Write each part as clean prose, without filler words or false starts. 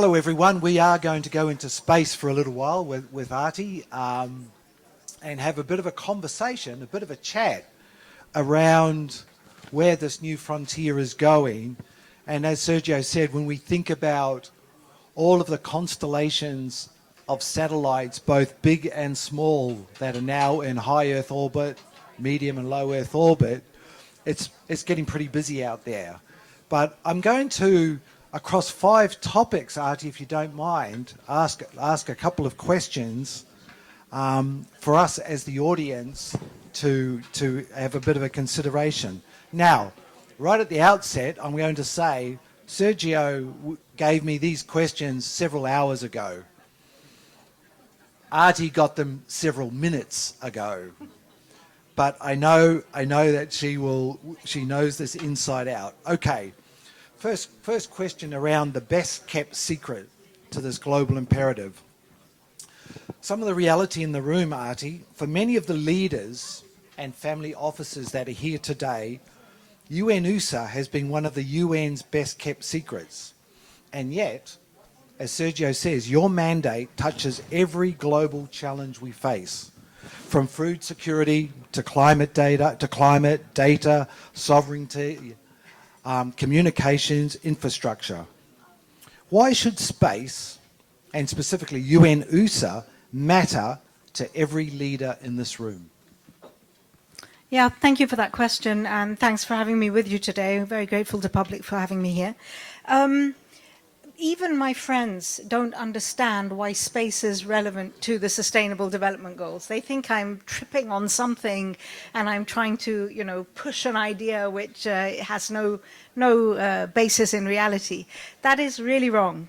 Hello everyone, we are going to go into space for a little while with Aarti and have a bit of a conversation, a bit of a chat around where this new frontier is going. And as Sergio said, when we think about all of the constellations of satellites, both big and small, that are now in high Earth orbit, medium and low Earth orbit, it's getting pretty busy out there. But I'm going to, across 5 topics, Aarti, if you don't mind, ask a couple of questions for us as the audience to have a bit of a consideration. Now, right at the outset, I'm going to say Sergio gave me these questions several hours ago. Aarti got them several minutes ago. But I know that she knows this inside out. Okay. First question around the best kept secret to this global imperative. Some of the reality in the room, Aarti, for many of the leaders and family officers that are here today, UNOOSA has been one of the UN's best kept secrets. And yet, as Sergio says, your mandate touches every global challenge we face, from food security to climate data, sovereignty, communications, infrastructure. Why should space, and specifically UNOOSA, matter to every leader in this room? Yeah, thank you for that question, and thanks for having me with you today. I'm very grateful to public for having me here. Even my friends don't understand why space is relevant to the Sustainable Development Goals. They think I'm tripping on something and I'm trying to, push an idea which has no basis in reality. That is really wrong.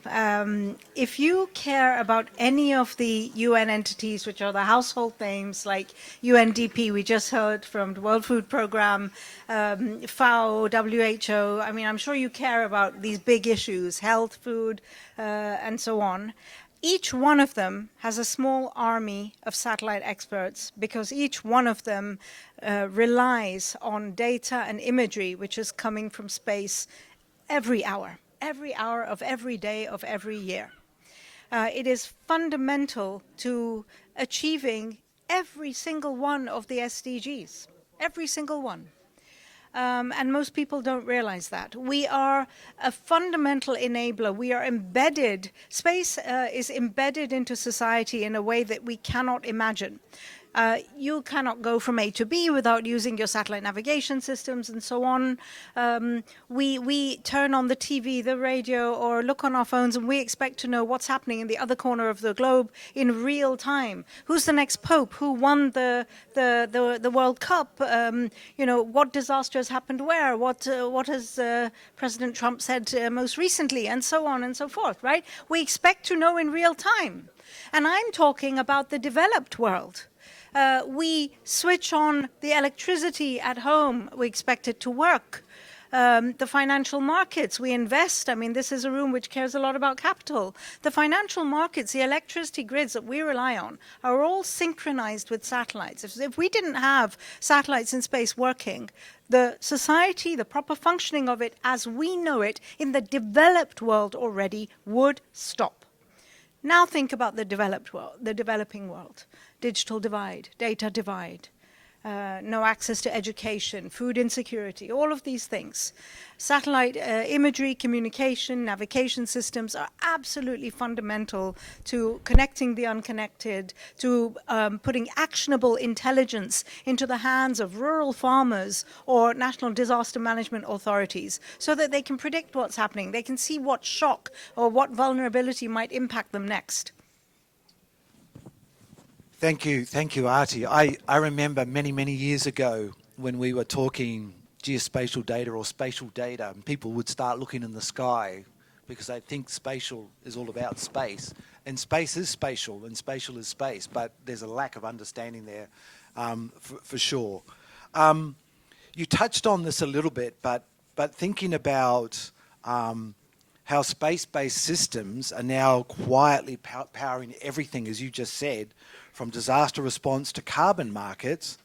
If you care about any of the UN entities, which are the household names like UNDP, we just heard from the World Food Programme, FAO, WHO, I mean, I'm sure you care about these big issues, health, food, and so on. Each one of them has a small army of satellite experts because each one of them relies on data and imagery which is coming from space every hour of every day of every year. It is fundamental to achieving every single one of the SDGs, every single one. And most people don't realize that. We are a fundamental enabler. We are embedded. Space is embedded into society in a way that we cannot imagine. You cannot go from A to B without using your satellite navigation systems and so on. We turn on the TV, the radio, or look on our phones, and we expect to know what's happening in the other corner of the globe in real time. Who's the next pope? Who won the World Cup? What disaster has happened where? What has President Trump said most recently? And so on and so forth, right? We expect to know in real time. And I'm talking about the developed world. We switch on the electricity at home. We expect it to work. The financial markets, we invest. I mean, this is a room which cares a lot about capital. The financial markets, the electricity grids that we rely on are all synchronized with satellites. If we didn't have satellites in space working, the society, the proper functioning of it as we know it in the developed world already would stop. Now think about the developed world, the developing world. Digital divide, data divide, no access to education, food insecurity, all of these things. Satellite imagery, communication, navigation systems are absolutely fundamental to connecting the unconnected, to putting actionable intelligence into the hands of rural farmers or national disaster management authorities so that they can predict what's happening. They can see what shock or what vulnerability might impact them next. Thank you, Aarti. I remember many years ago when we were talking geospatial data or spatial data, and people would start looking in the sky because they think spatial is all about space, and space is spatial, and spatial is space, but there's a lack of understanding there for sure. You touched on this a little bit, but thinking about how space-based systems are now quietly powering everything, as you just said, from disaster response to carbon markets.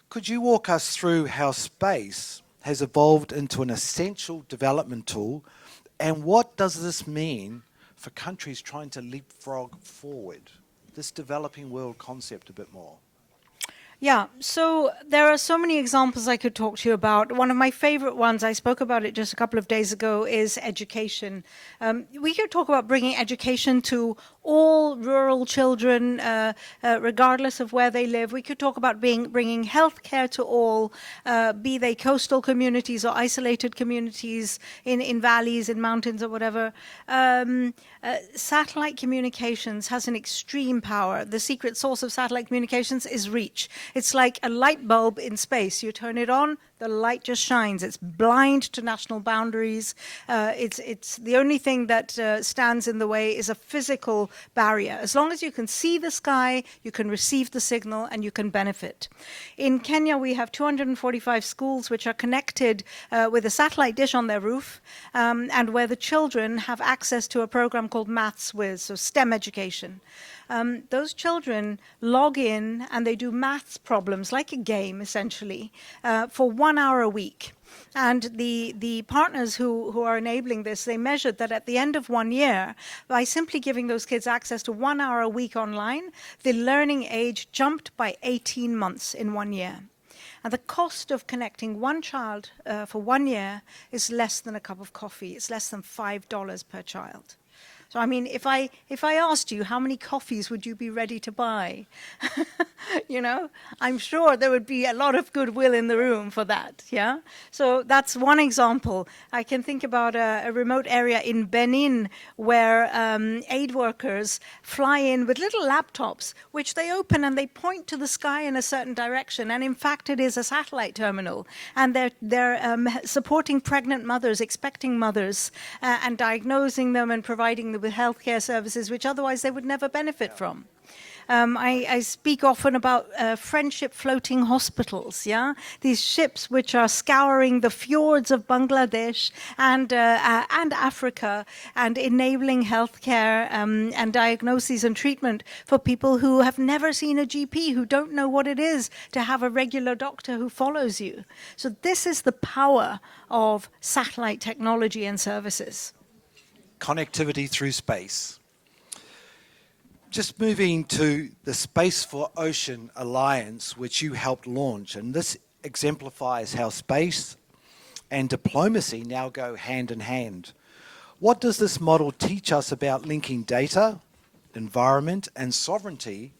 Could you walk us through how space has evolved into an essential development tool, and what does this mean for countries trying to leapfrog forward this developing world concept a bit more? Yeah, so there are so many examples I could talk to you about. One of my favorite ones, I spoke about it just a couple of days ago, is education. We could talk about bringing education to all rural children, regardless of where they live. We could talk about bringing healthcare to all, be they coastal communities or isolated communities in valleys, in mountains or whatever. Satellite communications has an extreme power. The secret source of satellite communications is reach. It's like a light bulb in space. You turn it on, the light just shines. It's blind to national boundaries. It's the only thing that stands in the way is a physical barrier. As long as you can see the sky, you can receive the signal and you can benefit. In Kenya, we have 245 schools which are connected with a satellite dish on their roof, and where the children have access to a program called Maths Whiz, so STEM education. Those children log in and they do maths problems, like a game essentially, for 1 hour a week. And the partners who are enabling this, they measured that at the end of 1 year, by simply giving those kids access to 1 hour a week online, the learning age jumped by 18 months in 1 year. And the cost of connecting one child for 1 year is less than a cup of coffee. It's less than $5 per child. So, I mean, if I asked you how many coffees would you be ready to buy, you know, I'm sure there would be a lot of goodwill in the room for that, yeah? So that's one example. I can think about a remote area in Benin where aid workers fly in with little laptops, which they open and they point to the sky in a certain direction. And in fact, it is a satellite terminal. And they're supporting pregnant mothers, expecting mothers, and diagnosing them and providing them with healthcare services which otherwise they would never benefit from. I speak often about friendship floating hospitals, yeah? These ships which are scouring the fjords of Bangladesh and Africa and enabling healthcare and diagnoses and treatment for people who have never seen a GP, who don't know what it is to have a regular doctor who follows you. So this is the power of satellite technology and services. Connectivity through space. Just moving to the Space for Ocean Alliance, which you helped launch, and this exemplifies how space and diplomacy now go hand in hand. What does this model teach us about linking data, environment, and sovereignty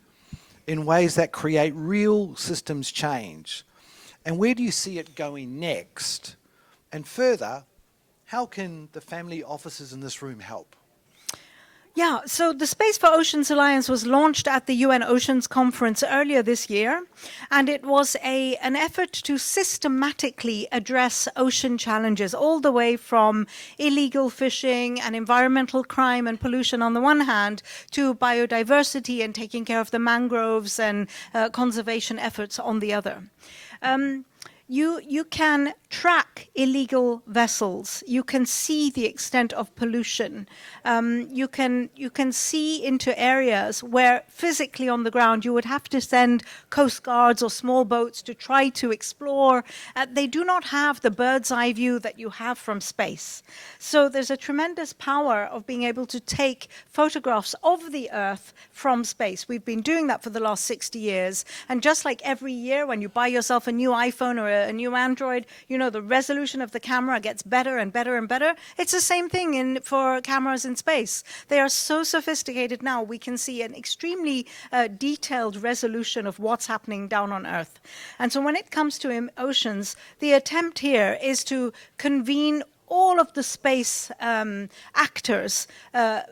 in ways that create real systems change? And where do you see it going next? And further, how can the family offices in this room help? Yeah, so the Space for Oceans Alliance was launched at the UN Oceans Conference earlier this year, and it was an effort to systematically address ocean challenges, all the way from illegal fishing and environmental crime and pollution on the one hand, to biodiversity and taking care of the mangroves and conservation efforts on the other. You can track illegal vessels. You can see the extent of pollution. You can see into areas where physically on the ground you would have to send coast guards or small boats to try to explore. They do not have the bird's eye view that you have from space. So there's a tremendous power of being able to take photographs of the Earth from space. We've been doing that for the last 60 years. And just like every year when you buy yourself a new iPhone or a new Android, you know, the resolution of the camera gets better and better and better. It's the same thing for cameras in space. They are so sophisticated now, we can see an extremely detailed resolution of what's happening down on Earth. And so when it comes to oceans, the attempt here is to convene all of the space actors,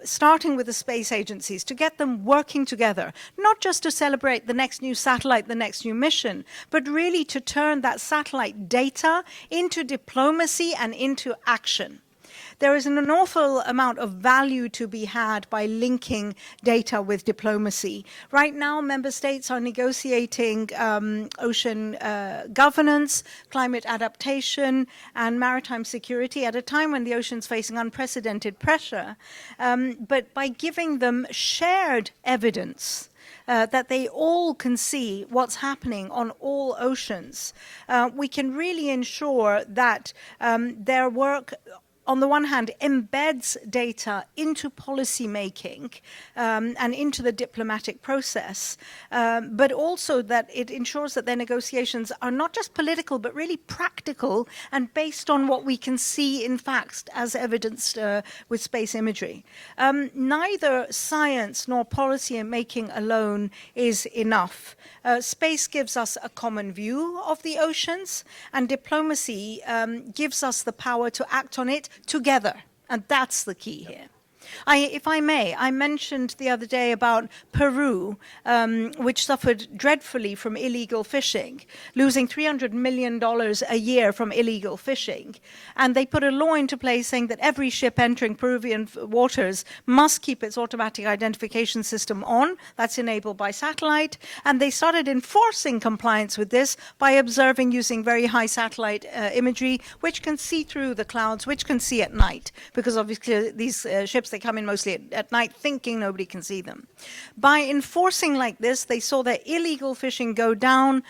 starting with the space agencies, to get them working together, not just to celebrate the next new satellite, the next new mission, but really to turn that satellite data into diplomacy and into action. There is an awful amount of value to be had by linking data with diplomacy. Right now, member states are negotiating ocean governance, climate adaptation, and maritime security at a time when the ocean's facing unprecedented pressure. But by giving them shared evidence, that they all can see what's happening on all oceans, we can really ensure that their work on the one hand, embeds data into policy making and into the diplomatic process, but also that it ensures that their negotiations are not just political, but really practical and based on what we can see in fact, as evidenced with space imagery. Neither science nor policy making alone is enough. Space gives us a common view of the oceans, and diplomacy gives us the power to act on it together. And that's the key here. If I may, I mentioned the other day about Peru, which suffered dreadfully from illegal fishing, losing $300 million a year from illegal fishing. And they put a law into place saying that every ship entering Peruvian waters must keep its automatic identification system on. That's enabled by satellite. And they started enforcing compliance with this by observing using very high satellite imagery, which can see through the clouds, which can see at night, because obviously these ships, they come in mostly at night thinking nobody can see them. By enforcing like this, they saw that illegal fishing go down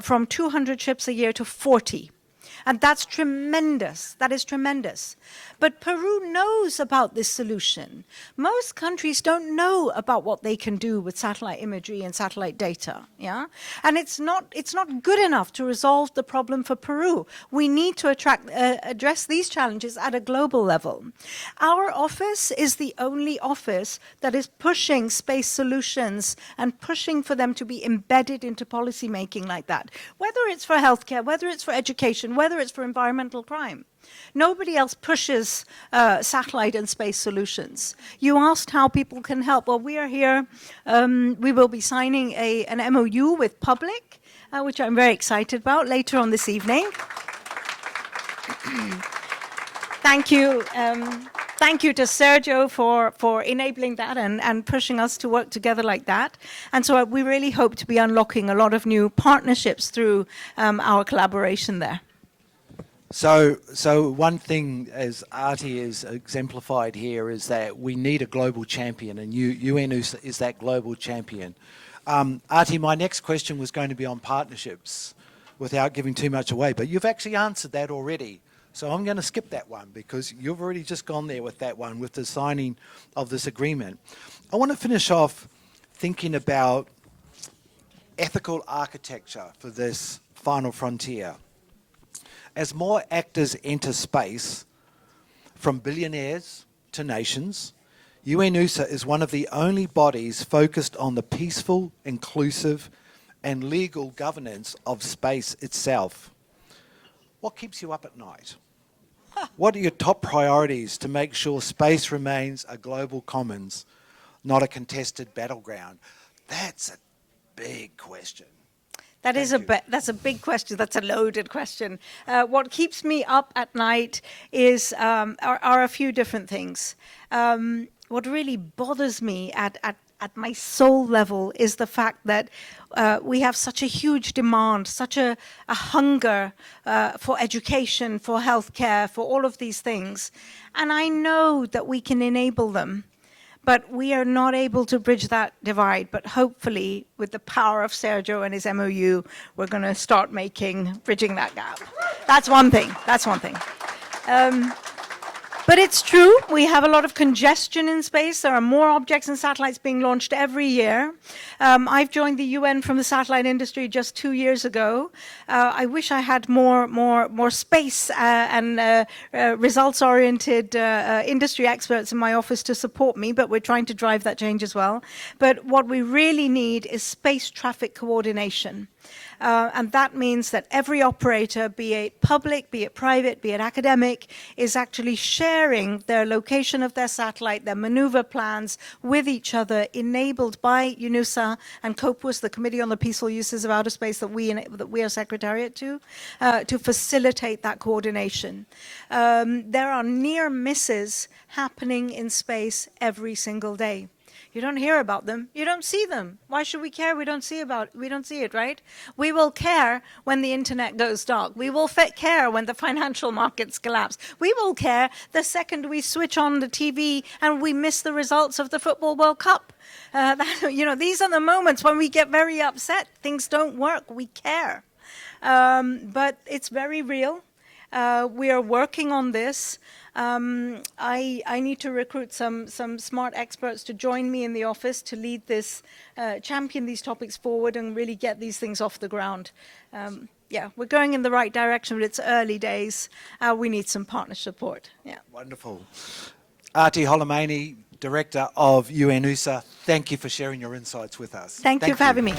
from 200 ships a year to 40. And that's tremendous. That is tremendous. But Peru knows about this solution. Most countries don't know about what they can do with satellite imagery and satellite data. Yeah? And it's not good enough to resolve the problem for Peru. We need to address these challenges at a global level. Our office is the only office that is pushing space solutions and pushing for them to be embedded into policy making like that. Whether it's for healthcare, whether it's for education, whether it's for environmental crime. Nobody else pushes satellite and space solutions. You asked how people can help. Well, we are here. We will be signing an MOU with Public, which I'm very excited about, later on this evening. Thank you. Thank you to Sergio for enabling that and pushing us to work together like that. And so we really hope to be unlocking a lot of new partnerships through our collaboration there. So one thing, as Aarti is exemplified here, is that we need a global champion, and UNOOSA is that global champion. Aarti, my next question was going to be on partnerships, without giving too much away, but you've actually answered that already. So I'm going to skip that one, because you've already just gone there with that one, with the signing of this agreement. I want to finish off thinking about ethical architecture for this final frontier. As more actors enter space, from billionaires to nations, UNOOSA is one of the only bodies focused on the peaceful, inclusive, and legal governance of space itself. What keeps you up at night? What are your top priorities to make sure space remains a global commons, not a contested battleground? That's a big question. That's a big question. That's a loaded question. What keeps me up at night is are a few different things. What really bothers me at my soul level is the fact that we have such a huge demand, such a hunger for education, for healthcare, for all of these things. And I know that we can enable them. But we are not able to bridge that divide. But hopefully, with the power of Sergio and his MOU, we're going to start bridging that gap. That's one thing. That's one thing. But it's true, we have a lot of congestion in space. There are more objects and satellites being launched every year. I've joined the UN from the satellite industry just 2 years ago. I wish I had more space and results-oriented industry experts in my office to support me, but we're trying to drive that change as well. But what we really need is space traffic coordination. And that means that every operator, be it public, be it private, be it academic, is actually sharing their location of their satellite, their maneuver plans with each other, enabled by UNOOSA and COPUS, the Committee on the Peaceful Uses of Outer Space that we are secretariat to facilitate that coordination. There are near misses happening in space every single day. You don't hear about them. You don't see them. Why should we care? We don't see it, right? We will care when the internet goes dark. We will care when the financial markets collapse. We will care the second we switch on the TV and we miss the results of the Football World Cup. These are the moments when we get very upset. Things don't work. We care. But it's very real. We are working on this. I need to recruit some smart experts to join me in the office to lead this, champion these topics forward and really get these things off the ground. Yeah, we're going in the right direction, but it's early days. We need some partner support. Yeah. Wonderful. Aarti Holla-Maini, Director of UNOOSA, thank you for sharing your insights with us. Thank you for having me.